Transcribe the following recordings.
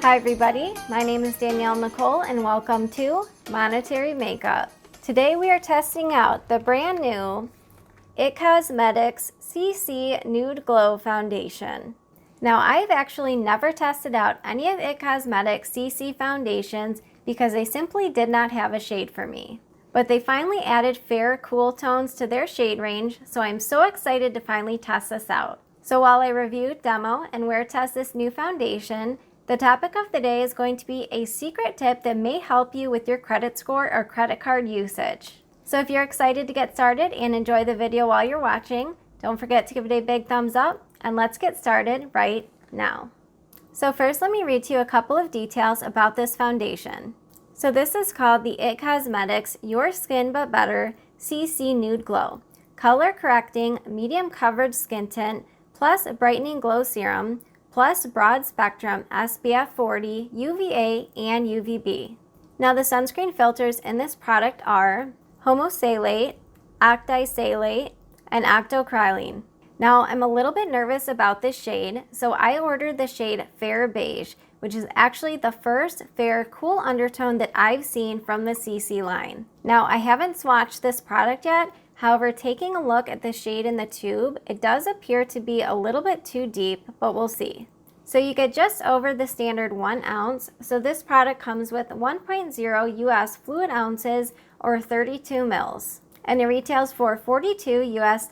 Hi everybody, my name is Danielle Nicole and welcome to Monetary Makeup. Today we are testing out the brand new IT Cosmetics CC Nude Glow Foundation. Now I've actually never tested out any of IT Cosmetics CC foundations because they simply did not have a shade for me. But they finally added fair, cool tones to their shade range, so I'm so excited to finally test this out. So while I review, demo, and wear test this new foundation, the topic of the day is going to be a secret tip that may help you with your credit score or credit card usage. So if you're excited to get started and enjoy the video while you're watching, don't forget to give it a big thumbs up, and let's get started right now. So first, let me read to you a couple of details about this foundation. So this is called the IT Cosmetics Your Skin But Better CC Nude Glow. Color correcting, medium coverage skin tint, plus brightening glow serum, plus broad spectrum SPF 40, UVA, and UVB. Now the sunscreen filters in this product are homosalate, octisalate, and octocrylene. Now I'm a little bit nervous about this shade, so I ordered the shade Fair Beige, which is actually the first fair cool undertone that I've seen from the CC line. Now I haven't swatched this product yet, however, taking a look at the shade in the tube, it does appear to be a little bit too deep, but we'll see. So you get just over the standard 1 ounce, so this product comes with 1.0 US fluid ounces or 32 mils, and it retails for $42 US.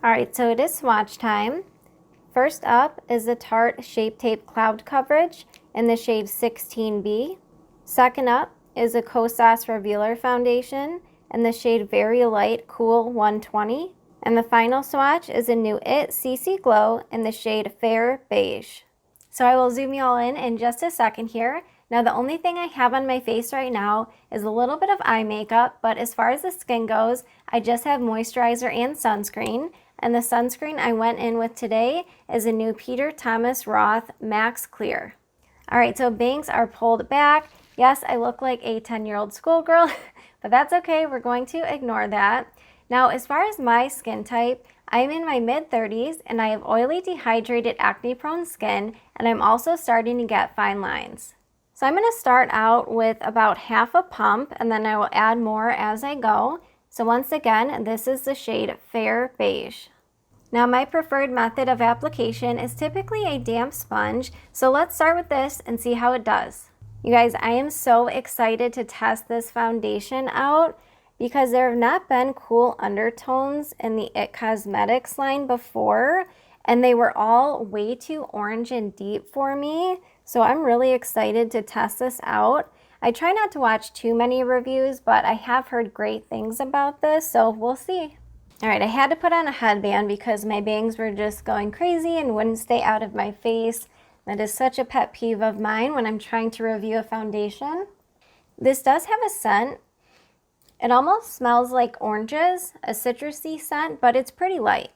Alright, so it is swatch time. First up is the Tarte Shape Tape Cloud Coverage in the shade 16B. Second up is a Kosas Revealer Foundation in the shade Very Light Cool 120. And the final swatch is a new IT CC Glow in the shade Fair Beige. So I will zoom you all in just a second here. Now the only thing I have on my face right now is a little bit of eye makeup, but as far as the skin goes, I just have moisturizer and sunscreen. And the sunscreen I went in with today is a new Peter Thomas Roth Max Clear. Alright, so bangs are pulled back. Yes, I look like a 10-year-old schoolgirl, but that's okay, we're going to ignore that. Now, as far as my skin type, I'm in my mid-30s and I have oily, dehydrated, acne-prone skin, and I'm also starting to get fine lines. So I'm going to start out with about half a pump, and then I will add more as I go. So once again, this is the shade Fair Beige. Now, my preferred method of application is typically a damp sponge, so let's start with this and see how it does. You guys, I am so excited to test this foundation out because there have not been cool undertones in the IT Cosmetics line before, and they were all way too orange and deep for me. So I'm really excited to test this out. I try not to watch too many reviews, but I have heard great things about this, so we'll see. All right, I had to put on a headband because my bangs were just going crazy and wouldn't stay out of my face. That is such a pet peeve of mine when I'm trying to review a foundation. This does have a scent. It almost smells like oranges, a citrusy scent, but it's pretty light.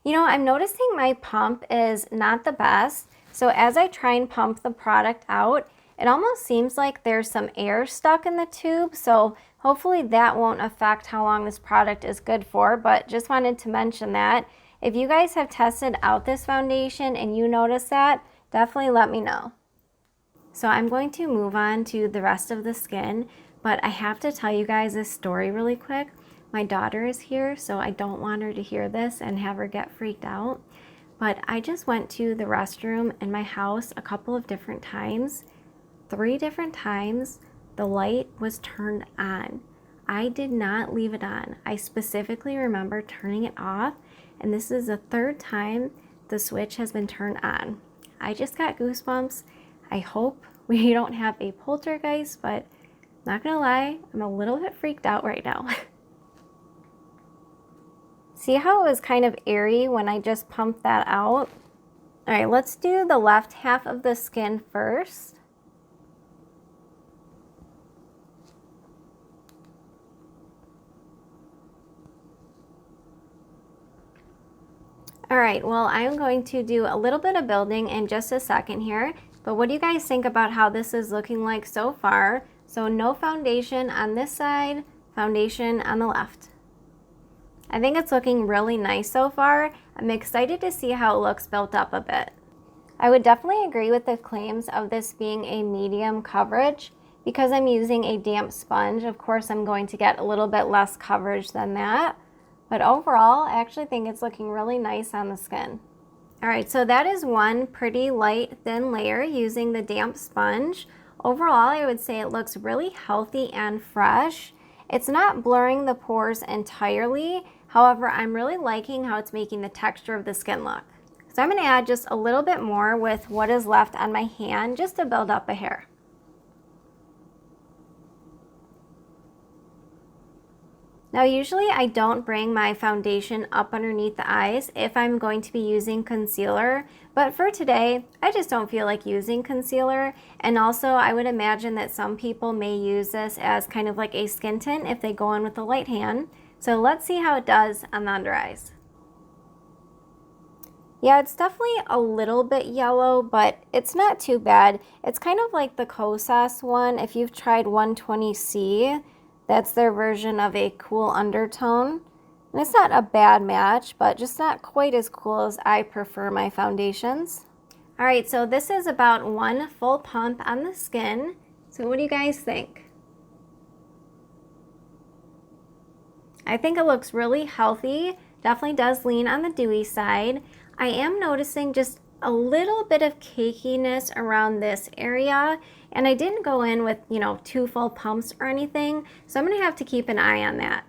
You know, I'm noticing my pump is not the best, so as I try and pump the product out, it almost seems like there's some air stuck in the tube, so hopefully that won't affect how long this product is good for, but just wanted to mention that. If you guys have tested out this foundation and you notice that, definitely let me know. So I'm going to move on to the rest of the skin. But I have to tell you guys this story really quick. My daughter is here, so I don't want her to hear this and have her get freaked out. But I just went to the restroom in my house a couple of different times. 3 different times, the light was turned on. I did not leave it on. I specifically remember turning it off, and this is the 3rd time the switch has been turned on. I just got goosebumps. I hope we don't have a poltergeist, but not gonna lie, I'm a little bit freaked out right now. See how it was kind of airy when I just pumped that out? Alright, let's do the left half of the skin first. Alright, well, I'm going to do a little bit of building in just a second here, but what do you guys think about how this is looking like so far? So no foundation on this side, foundation on the left. I think it's looking really nice so far. I'm excited to see how it looks built up a bit. I would definitely agree with the claims of this being a medium coverage. Because I'm using a damp sponge, of course I'm going to get a little bit less coverage than that. But overall, I actually think it's looking really nice on the skin. All right, so that is one pretty light, thin layer using the damp sponge. Overall, I would say it looks really healthy and fresh. It's not blurring the pores entirely. However, I'm really liking how it's making the texture of the skin look. So I'm gonna add just a little bit more with what is left on my hand just to build up a hair. Now usually I don't bring my foundation up underneath the eyes if I'm going to be using concealer, but for today I just don't feel like using concealer, and also I would imagine that some people may use this as kind of like a skin tint if they go in with a light hand. So let's see how it does on the under eyes. Yeah, it's definitely a little bit yellow, but it's not too bad. It's kind of like the Goss one. If you've tried 120C, that's their version of a cool undertone. And it's not a bad match, but just not quite as cool as I prefer my foundations. All right, so this is about one full pump on the skin. So what do you guys think? I think it looks really healthy. Definitely does lean on the dewy side. I am noticing just a little bit of cakiness around this area, and I didn't go in with, 2 full pumps or anything, so I'm gonna have to keep an eye on that.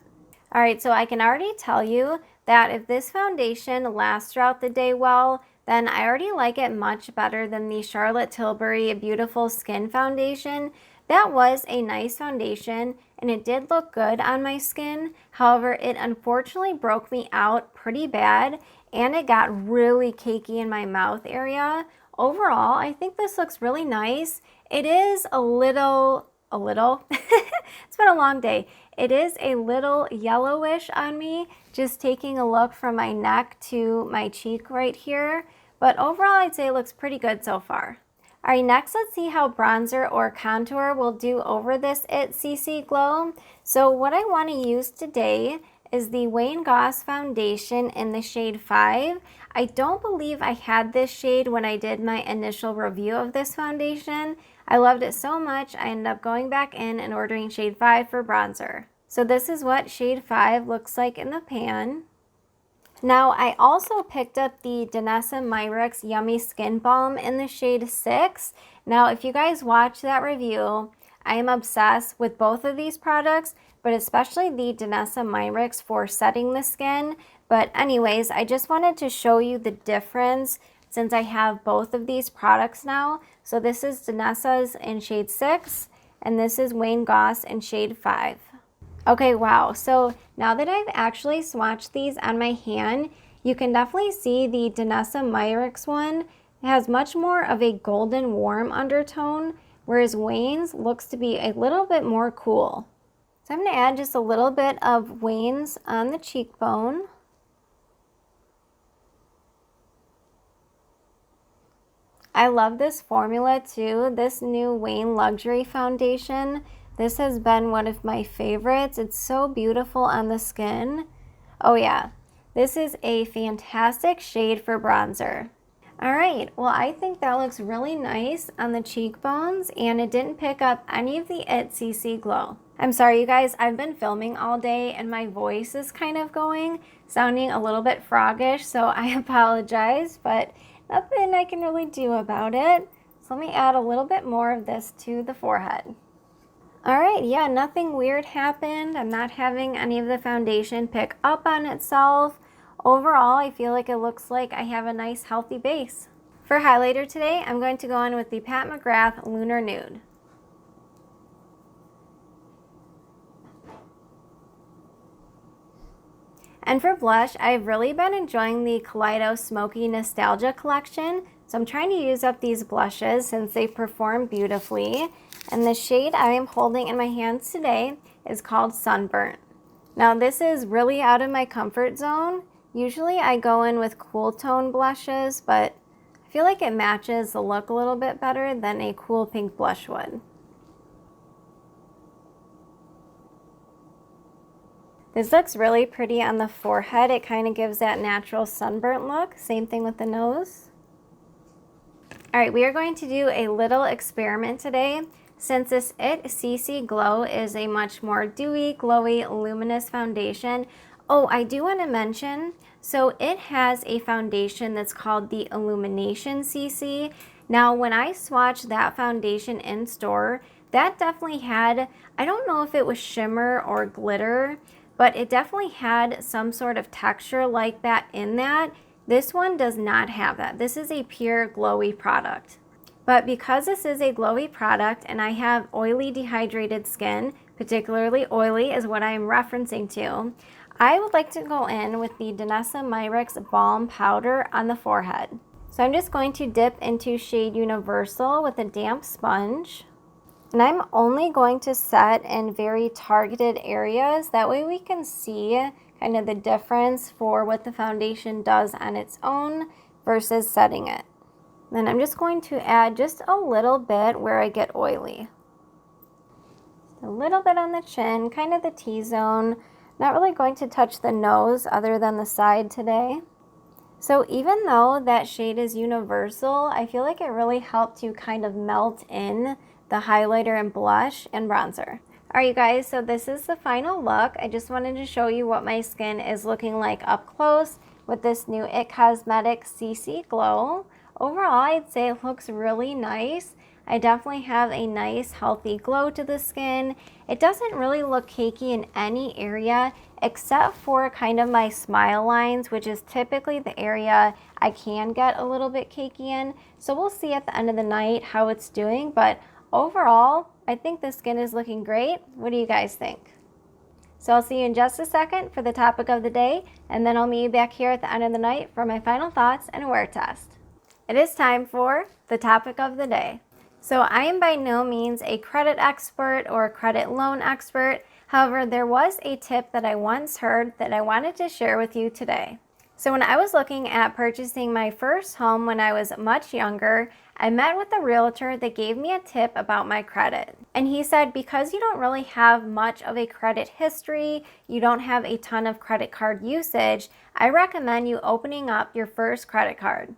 All right, so I can already tell you that if this foundation lasts throughout the day well, then I already like it much better than the Charlotte Tilbury Beautiful Skin Foundation. That was a nice foundation and it did look good on my skin. However, it unfortunately broke me out pretty bad and it got really cakey in my mouth area. Overall, I think this looks really nice. It is a little, it's been a long day. It is a little yellowish on me, just taking a look from my neck to my cheek right here. But overall, I'd say it looks pretty good so far. All right, next let's see how bronzer or contour will do over this CC Glow. So what I want to use today is the Wayne Goss foundation in the shade 5. I don't believe I had this shade when I did my initial review of this foundation. I loved it so much, I ended up going back in and ordering shade 5 for bronzer. So this is what shade 5 looks like in the pan. Now, I also picked up the Danessa Myricks Yummy Skin Balm in the shade 6. Now, if you guys watch that review, I am obsessed with both of these products, but especially the Danessa Myricks for setting the skin. But anyways, I just wanted to show you the difference since I have both of these products now. So this is Danessa's in shade 6, and this is Wayne Goss in shade 5. Okay, wow, so now that I've actually swatched these on my hand, you can definitely see the Danessa Myricks one has much more of a golden warm undertone, whereas Wayne's looks to be a little bit more cool. So I'm going to add just a little bit of Wayne's on the cheekbone. I love this formula too, this new Wayne Luxury Foundation. This has been one of my favorites. It's so beautiful on the skin. Oh yeah, this is a fantastic shade for bronzer. All right, well I think that looks really nice on the cheekbones and it didn't pick up any of the CC Glow. I'm sorry you guys, I've been filming all day and my voice is kind of sounding a little bit froggish, so I apologize, but nothing I can really do about it. So let me add a little bit more of this to the forehead. All right, yeah, nothing weird happened. I'm not having any of the foundation pick up on itself. Overall, I feel like it looks like I have a nice healthy base. For highlighter today, I'm going to go in with the Pat McGrath Lunar Nude. And for blush, I've really been enjoying the Kaleido Smoky Nostalgia collection. So I'm trying to use up these blushes since they perform beautifully. And the shade I am holding in my hands today is called Sunburnt. Now this is really out of my comfort zone. Usually I go in with cool tone blushes, but I feel like it matches the look a little bit better than a cool pink blush would. This looks really pretty on the forehead. It kind of gives that natural sunburnt look. Same thing with the nose. All right, we are going to do a little experiment today. Since this CC Glow is a much more dewy, glowy, luminous foundation. Oh, I do want to mention, so it has a foundation that's called the Illumination CC. Now, when I swatched that foundation in store, that definitely had, I don't know if it was shimmer or glitter, but it definitely had some sort of texture like that in that. This one does not have that. This is a pure glowy product. But because this is a glowy product and I have oily dehydrated skin, particularly oily is what I'm referencing to, I would like to go in with the Danessa Myricks Balm Powder on the forehead. So I'm just going to dip into shade Universal with a damp sponge. And I'm only going to set in very targeted areas. That way we can see kind of the difference for what the foundation does on its own versus setting it. Then I'm just going to add just a little bit where I get oily. A little bit on the chin, kind of the T-zone. Not really going to touch the nose other than the side today. So even though that shade is universal, I feel like it really helped to kind of melt in the highlighter and blush and bronzer. All right, you guys, so this is the final look. I just wanted to show you what my skin is looking like up close with this new IT Cosmetics CC Glow. Overall, I'd say it looks really nice. I definitely have a nice, healthy glow to the skin. It doesn't really look cakey in any area except for kind of my smile lines, which is typically the area I can get a little bit cakey in. So we'll see at the end of the night how it's doing, but overall, I think the skin is looking great. What do you guys think? So I'll see you in just a second for the topic of the day, and then I'll meet you back here at the end of the night for my final thoughts and a wear test. It is time for the topic of the day. So I am by no means a credit expert or a credit loan expert. However, there was a tip that I once heard that I wanted to share with you today. So when I was looking at purchasing my first home when I was much younger, I met with a realtor that gave me a tip about my credit. And he said, because you don't really have much of a credit history, you don't have a ton of credit card usage, I recommend you opening up your first credit card.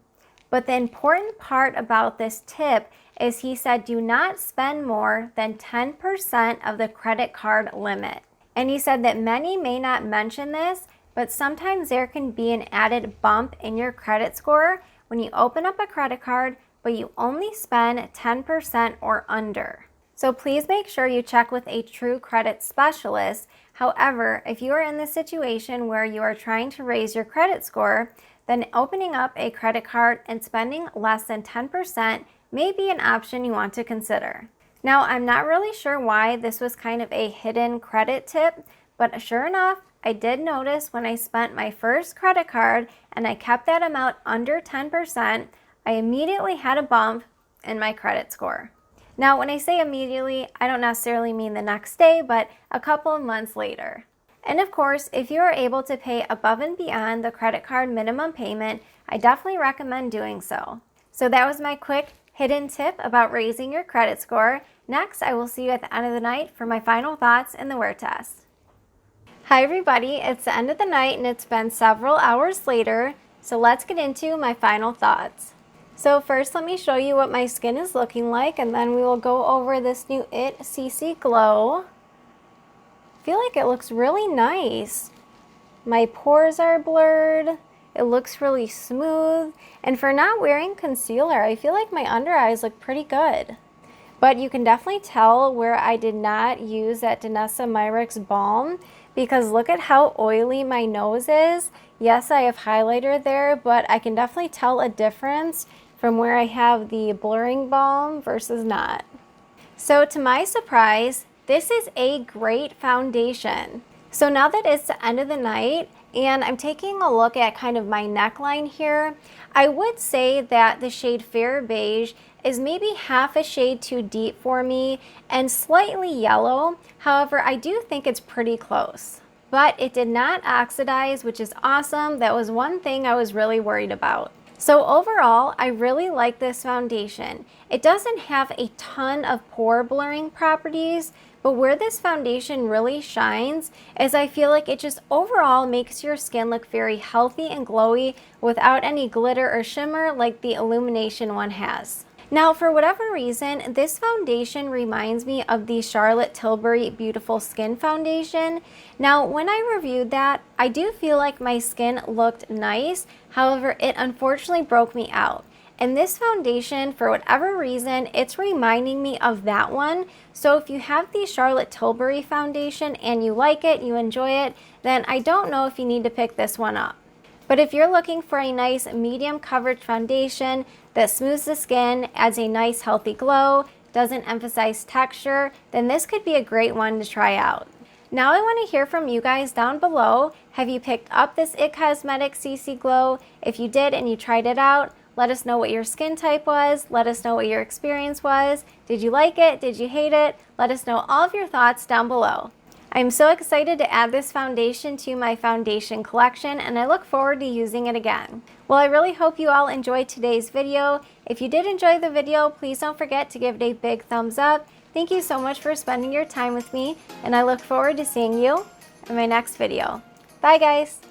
But the important part about this tip is he said do not spend more than 10% of the credit card limit. And he said that many may not mention this, but sometimes there can be an added bump in your credit score when you open up a credit card, but you only spend 10% or under. So please make sure you check with a true credit specialist. However, if you are in the situation where you are trying to raise your credit score, then opening up a credit card and spending less than 10% may be an option you want to consider. Now, I'm not really sure why this was kind of a hidden credit tip, but sure enough, I did notice when I spent my first credit card and I kept that amount under 10%, I immediately had a bump in my credit score. Now, when I say immediately, I don't necessarily mean the next day, but a couple of months later. And of course, if you are able to pay above and beyond the credit card minimum payment, I definitely recommend doing so. So that was my quick hidden tip about raising your credit score. Next, I will see you at the end of the night for my final thoughts and the wear test. Hi everybody, it's the end of the night and it's been several hours later, so let's get into my final thoughts. So first, let me show you what my skin is looking like, and then we will go over this new IT CC Glow. I feel like it looks really nice. My pores are blurred. It looks really smooth. And for not wearing concealer, I feel like my under eyes look pretty good. But you can definitely tell where I did not use that Danessa Myricks Balm, because look at how oily my nose is. Yes, I have highlighter there, but I can definitely tell a difference from where I have the blurring balm versus not. So to my surprise, this is a great foundation. So now that it's the end of the night and I'm taking a look at kind of my neckline here, I would say that the shade Fair Beige is maybe half a shade too deep for me and slightly yellow. However, I do think it's pretty close. But it did not oxidize, which is awesome. That was one thing I was really worried about. So overall, I really like this foundation. It doesn't have a ton of pore blurring properties, But where this foundation really shines is I feel like it just overall makes your skin look very healthy and glowy without any glitter or shimmer like the Illumination one has. Now, for whatever reason, this foundation reminds me of the Charlotte Tilbury Beautiful Skin Foundation. Now, when I reviewed that, I do feel like my skin looked nice. However, it unfortunately broke me out. And this foundation, for whatever reason, it's reminding me of that one. So if you have the Charlotte Tilbury foundation and you like it, you enjoy it, then I don't know if you need to pick this one up. But if you're looking for a nice medium coverage foundation that smooths the skin, adds a nice healthy glow, doesn't emphasize texture, then this could be a great one to try out. Now I want to hear from you guys down below. Have you picked up this IT Cosmetics CC Glow? If you did and you tried it out, let us know what your skin type was. Let us know what your experience was. Did you like it? Did you hate it? Let us know all of your thoughts down below. I'm so excited to add this foundation to my foundation collection, and I look forward to using it again. Well, I really hope you all enjoyed today's video. If you did enjoy the video, please don't forget to give it a big thumbs up. Thank you so much for spending your time with me, and I look forward to seeing you in my next video. Bye guys!